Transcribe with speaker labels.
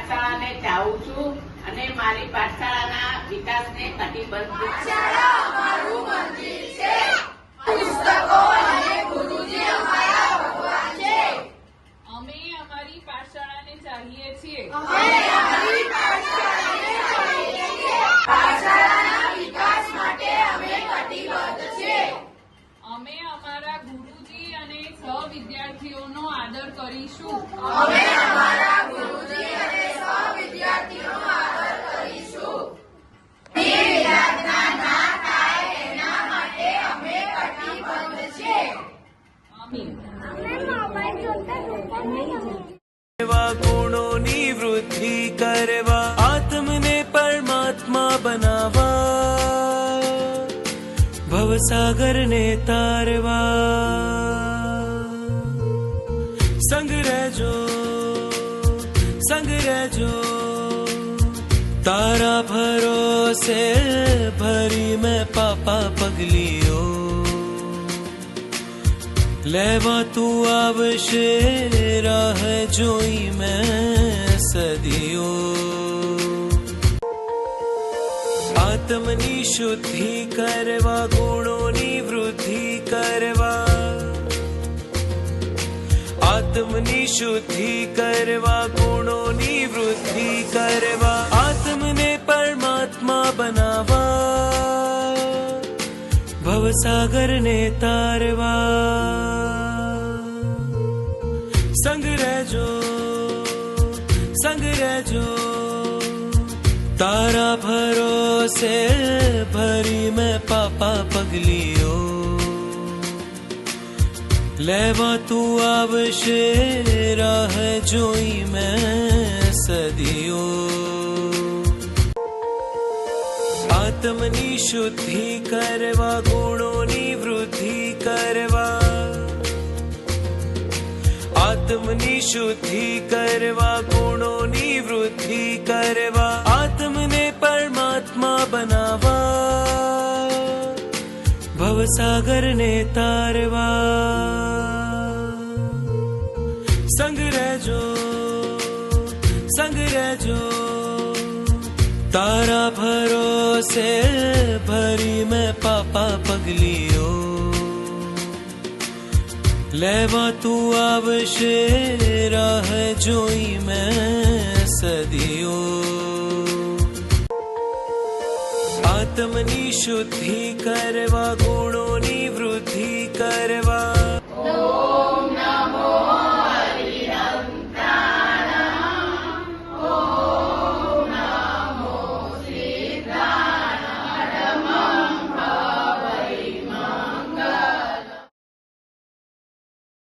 Speaker 1: પાઠશાળાને ચાહું છું અને મારી પાઠશાળાના વિકાસને કટિબદ્ધ છું.
Speaker 2: પુસ્તકો અને ગુરુજી અમારા ભગવાન છે.
Speaker 3: અમે અમારી પાઠશાળાને ચાહીએ છીએ.
Speaker 2: પાઠશાળાના વિકાસ માટે અમે કટિબદ્ધ છીએ.
Speaker 3: અમે અમારા ગુરુજી અને સહવિદ્યાર્થીઓનો આદર કરીશું.
Speaker 2: અમે અમારા ગુરુજી અને સહવિદ્યાર્થીઓનો આદર કરીશું. નિર્વિવાદના ના થાય એના માટે અમે કટિબદ્ધ છીએ.
Speaker 4: ગુણોની વૃદ્ધિ કરવા, આત્મને પરમાત્મા બનાવવા, ભવસાગરને તારવા. સંગ રહેજો તારા ભરોસે ભરી મેં પાપા પગલીઓ, લેવા તું આવશે રાહ જોઈ મેં સદીઓ. આત્મની શુદ્ધિ કરવા, ગુણોની વૃદ્ધિ કરવા, આત્મની શુદ્ધિ કરવા, ગુણોની વૃદ્ધિ કરવા, આત્મને પરમાત્મા બનાવવા, ભવસાગરને તારવા. સંગ રહેજો તારા ભરોસે ભરી મેં પાપા પગલીઓ, લેવા તું આવશે રાહ જોઈ મેં સદીઓ. આત્મની શુદ્ધિ કરવા, ગુણોની વૃદ્ધિ કરવા, આત્મની શુદ્ધિ કરવા, ગુણોની વૃદ્ધિ કરવા, આત્મને પરમાત્મા બનાવવા, ભવસાગરને તારવા. સંગ રહેજો તારા ભરોસે ભરી મેં પાપા પગલીઓ, લેવા તું આવશે રાહ જોઈ મેં સદીઓ. આત્મની શુદ્ધિ કરવા, ગુણો